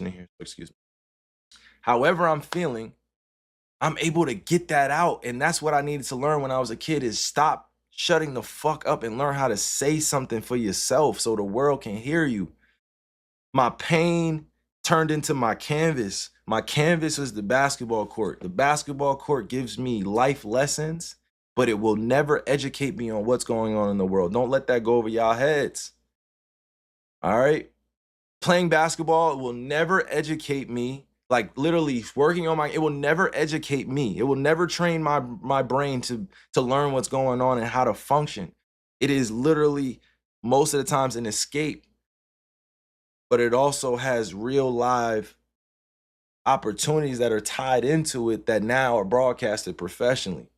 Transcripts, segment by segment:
in here, excuse me. However I'm feeling, I'm able to get that out. And that's what I needed to learn when I was a kid is stop shutting the fuck up and learn how to say something for yourself so the world can hear you. My pain turned into my canvas. My canvas was the basketball court. The basketball court gives me life lessons, but it will never educate me on what's going on in the world. Don't let that go over y'all heads. All right? Playing basketball will never educate me. Like literally working on it will never educate me. It will never train my brain to learn what's going on and how to function. It is literally most of the times an escape, but it also has real live opportunities that are tied into it that now are broadcasted professionally.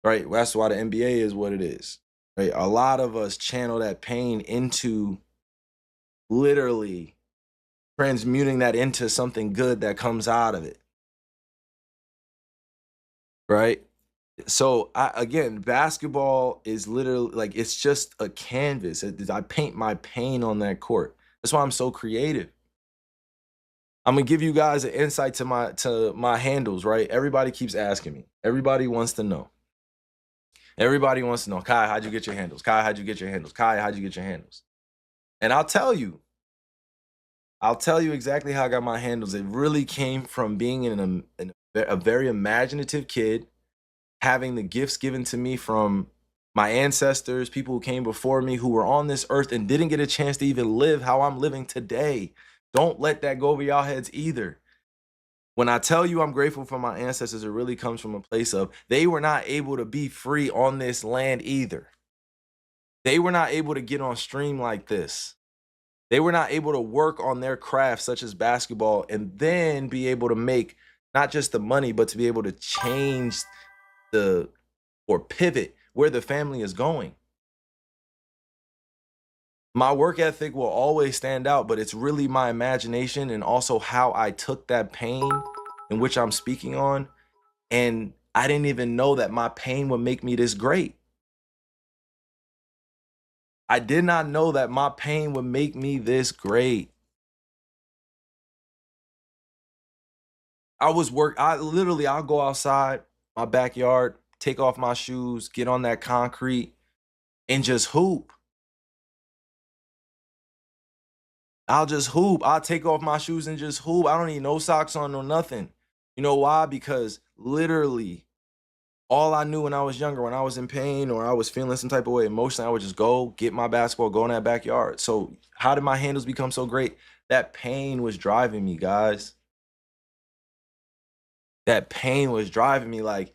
Right? That's why the NBA is what it is. Right? A lot of us channel that pain into literally transmuting that into something good that comes out of it. Right? So again, basketball is literally like it's just a canvas. I paint my pain on that court. That's why I'm so creative. I'm gonna give you guys an insight to my handles, right? Everybody keeps asking me. Everybody wants to know. Everybody wants to know, Kai, how'd you get your handles? Kai, how'd you get your handles? Kai, how'd you get your handles? And I'll tell you exactly how I got my handles. It really came from being in a very imaginative kid, having the gifts given to me from my ancestors, people who came before me who were on this earth and didn't get a chance to even live how I'm living today. Don't let that go over y'all heads either. When I tell you I'm grateful for my ancestors, it really comes from a place of they were not able to be free on this land either. They were not able to get on stream like this. They were not able to work on their craft, such as basketball, and then be able to make not just the money, but to be able to change the or pivot where the family is going. My work ethic will always stand out, but it's really my imagination and also how I took that pain in which I'm speaking on. And I didn't even know that my pain would make me this great. I did not know that my pain would make me this great. I'll go outside my backyard, take off my shoes, get on that concrete and just hoop. I'll just hoop. I'll take off my shoes and just hoop. I don't need no socks on, no nothing. You know why? Because literally all I knew when I was younger, when I was in pain or I was feeling some type of way emotionally, I would just go get my basketball, go in that backyard. So how did my handles become so great? That pain was driving me, guys. That pain was driving me. Like,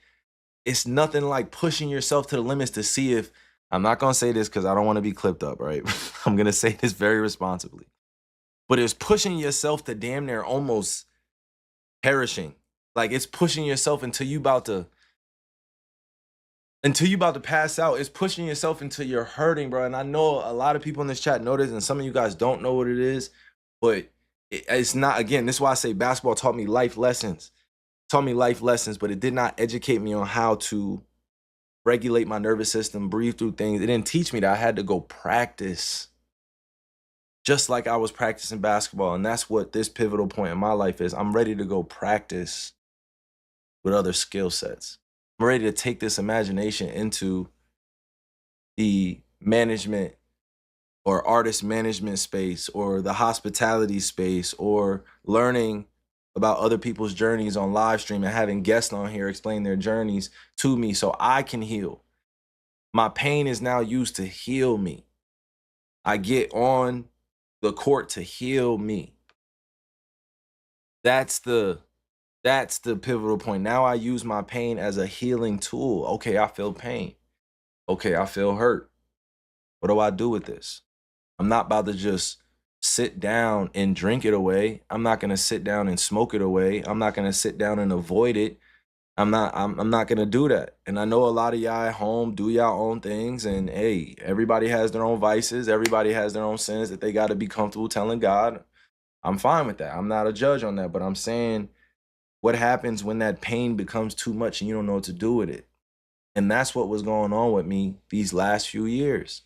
it's nothing like pushing yourself to the limits to see if, I'm not going to say this because I don't want to be clipped up, right? I'm going to say this very responsibly. But it's pushing yourself to damn near almost perishing. Like, it's pushing yourself until you about to pass out. It's pushing yourself until you're hurting, bro. And I know a lot of people in this chat know this, and some of you guys don't know what it is, but it's not, again, this is why I say basketball taught me life lessons. Taught me life lessons, but it did not educate me on how to regulate my nervous system, breathe through things. It didn't teach me that I had to go practice just like I was practicing basketball. And that's what this pivotal point in my life is. I'm ready to go practice with other skill sets. I'm ready to take this imagination into the management or artist management space or the hospitality space or learning about other people's journeys on live stream and having guests on here explain their journeys to me so I can heal. My pain is now used to heal me. I get on the court to heal me. That's the pivotal point. Now I use my pain as a healing tool. Okay, I feel pain. Okay, I feel hurt. What do I do with this? I'm not about to just sit down and drink it away. I'm not going to sit down and smoke it away. I'm not going to sit down and avoid it. I'm not going to do that. And I know a lot of y'all at home do y'all own things, and hey, everybody has their own vices. Everybody has their own sins that they got to be comfortable telling God. I'm fine with that. I'm not a judge on that, but I'm saying what happens when that pain becomes too much and you don't know what to do with it. And that's what was going on with me these last few years.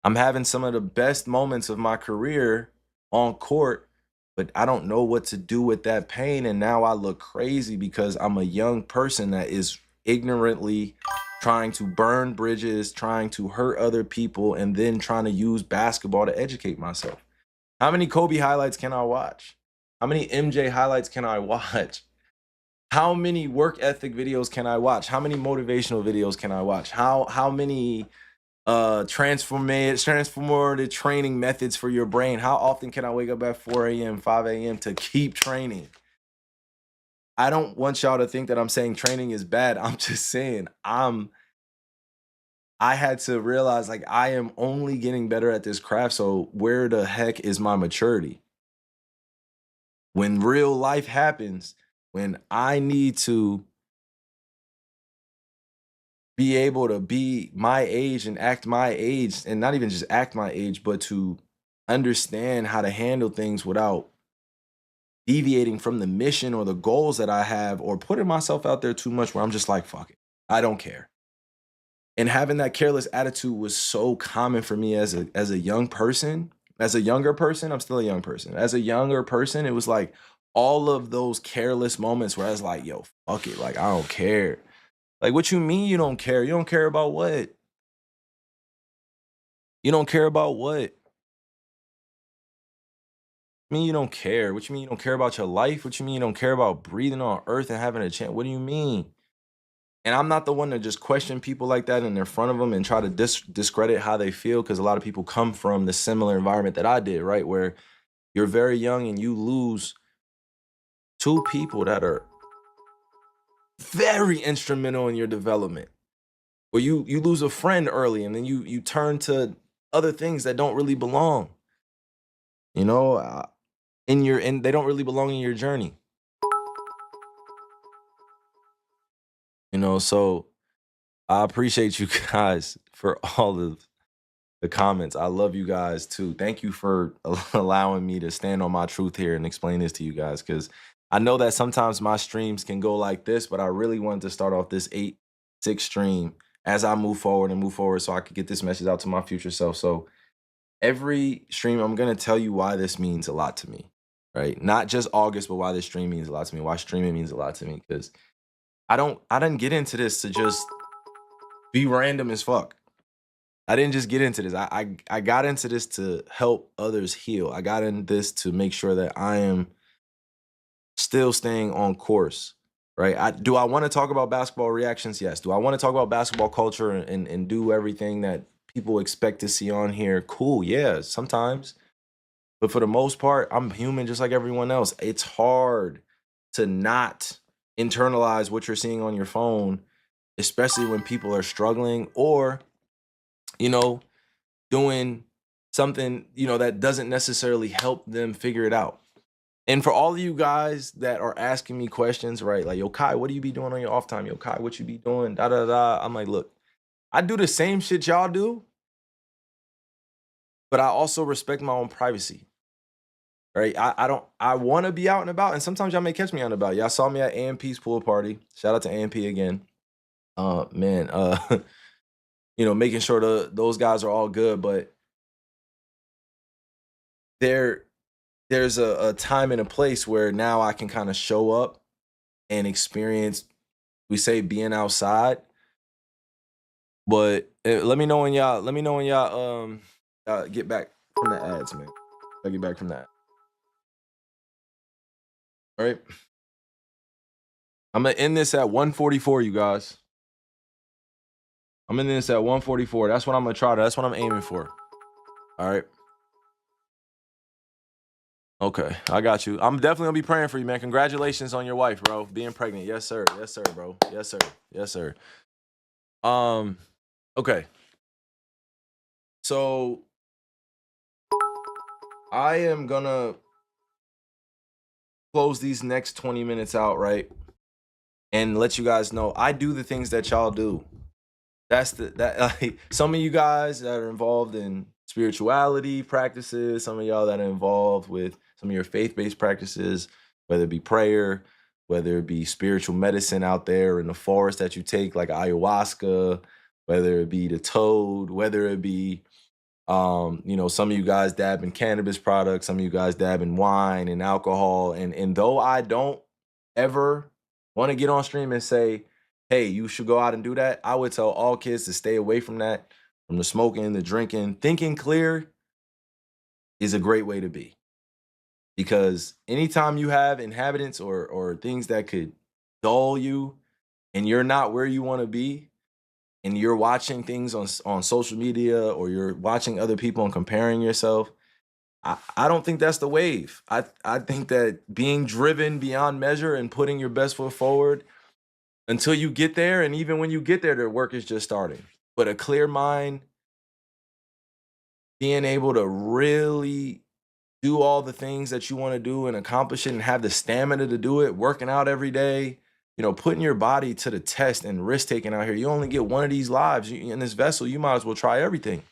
I'm having some of the best moments of my career on court but I don't know what to do with that pain. And now I look crazy because I'm a young person that is ignorantly trying to burn bridges, trying to hurt other people, and then trying to use basketball to educate myself. How many Kobe highlights can I watch? How many MJ highlights can I watch? How many work ethic videos can I watch? How many motivational videos can I watch? How many transformative training methods for your brain? How often can I wake up at 4 a.m., 5 a.m. to keep training? I don't want y'all to think that I'm saying training is bad. I'm just saying I had to realize like I am only getting better at this craft. So where the heck is my maturity? When real life happens, when I need to be able to be my age and act my age, and not even just act my age, but to understand how to handle things without deviating from the mission or the goals that I have or putting myself out there too much where I'm just like, fuck it, I don't care. And having that careless attitude was so common for me as a young person. As a younger person, I'm still a young person. As a younger person, it was like all of those careless moments where I was like, yo, fuck it, like I don't care. Like, what you mean you don't care? You don't care about what? You don't care about what? I mean you don't care? What you mean you don't care about your life? What you mean you don't care about breathing on earth and having a chance? What do you mean? And I'm not the one to just question people like that in front of them and try to discredit how they feel, because a lot of people come from the similar environment that I did, right? Where you're very young and you lose two people that are very instrumental in your development. Or you lose a friend early and then you turn to other things that don't really belong, you know, and they don't really belong in your journey, you know. So I appreciate you guys for all of the comments. I love you guys too. Thank you for allowing me to stand on my truth here and explain this to you guys, because I know that sometimes my streams can go like this, but I really wanted to start off this 8-6 stream as I move forward and move forward so I could get this message out to my future self. So every stream, I'm going to tell you why this means a lot to me, right? Not just August, but why this stream means a lot to me, why streaming means a lot to me, because I didn't get into this to just be random as fuck. I didn't just get into this. I got into this to help others heal. I got in this to make sure that I am still staying on course, right? Do I want to talk about basketball reactions? Yes. Do I want to talk about basketball culture and do everything that people expect to see on here? Cool. Yeah, sometimes. But for the most part, I'm human just like everyone else. It's hard to not internalize what you're seeing on your phone, especially when people are struggling or, you know, doing something, you know, that doesn't necessarily help them figure it out. And for all of you guys that are asking me questions, right? Like, yo, Kai, what do you be doing on your off time? Yo, Kai, what you be doing? Da da da. I'm like, look, I do the same shit y'all do, but I also respect my own privacy. Right? I don't I want to be out and about, and sometimes y'all may catch me out and about. Y'all saw me at AMP's pool party. Shout out to AMP again. Man, you know, making sure those guys are all good, but there there's a time and a place where now I can kind of show up and experience, we say, being outside. But let me know when y'all get back from the ads, man. I get back from that. All right. I'm gonna end this at 144, you guys. I'm ending this at 144. That's what I'm gonna try to. That's what I'm aiming for. All right. Okay, I got you. I'm definitely gonna be praying for you, man. Congratulations on your wife, bro, being pregnant. Yes, sir. Yes, sir, bro. Yes, sir. Yes, sir. Um, okay. So I am gonna close these next 20 minutes out, right? And let you guys know I do the things that y'all do. That's that like some of you guys that are involved in spirituality practices, some of y'all that are involved with some of your faith-based practices, whether it be prayer, whether it be spiritual medicine out there in the forest that you take, like ayahuasca, whether it be the toad, whether it be You know, some of you guys dab in cannabis products, some of you guys dab in wine and alcohol. And though I don't ever want to get on stream and say, hey, you should go out and do that, I would tell all kids to stay away from that, from the smoking, the drinking. Thinking clear is a great way to be. Because anytime you have inhabitants or things that could dull you and you're not where you want to be, and you're watching things on social media or you're watching other people and comparing yourself, I don't think that's the wave. I think that being driven beyond measure and putting your best foot forward until you get there, and even when you get there, the work is just starting. But a clear mind, being able to really do all the things that you want to do and accomplish it and have the stamina to do it, working out every day, you know, putting your body to the test and risk taking out here. You only get one of these lives in this vessel. You might as well try everything.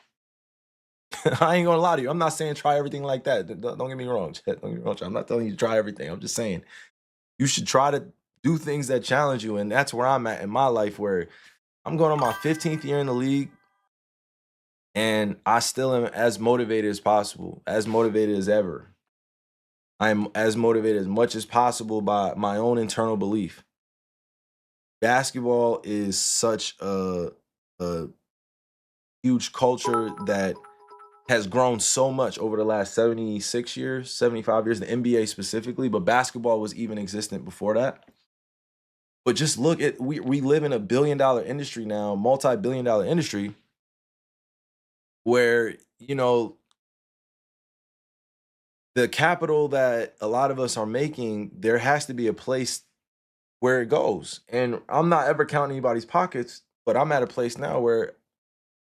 I ain't gonna lie to you. I'm not saying try everything like that. Don't get me wrong. Don't get me wrong. I'm not telling you to try everything. I'm just saying you should try to do things that challenge you. And that's where I'm at in my life, where I'm going on my 15th year in the league and I still am as motivated as possible, as motivated as ever. I'm as motivated as much as possible by my own internal belief. Basketball is such a huge culture that has grown so much over the last 76 years, 75 years, the NBA specifically, but basketball was even existent before that. But just look at, we live in a billion-dollar industry now, multi-billion-dollar industry, where, you know, the capital that a lot of us are making, there has to be a place where it goes. And I'm not ever counting anybody's pockets, but I'm at a place now where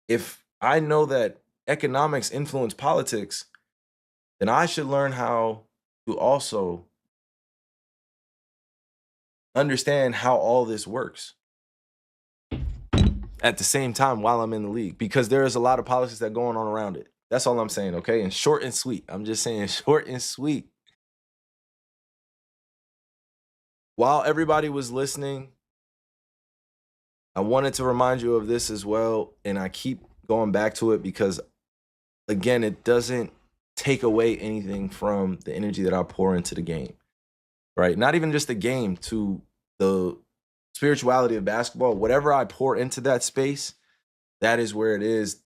if I know that economics influence politics, then I should learn how to also understand how all this works at the same time while I'm in the league, because there is a lot of politics that going on around it. That's all I'm saying, okay? And short and sweet. I'm just saying short and sweet. While everybody was listening, I wanted to remind you of this as well, and I keep going back to it because, again, it doesn't take away anything from the energy that I pour into the game, right? Not even just the game, to the spirituality of basketball. Whatever I pour into that space, that is where it is.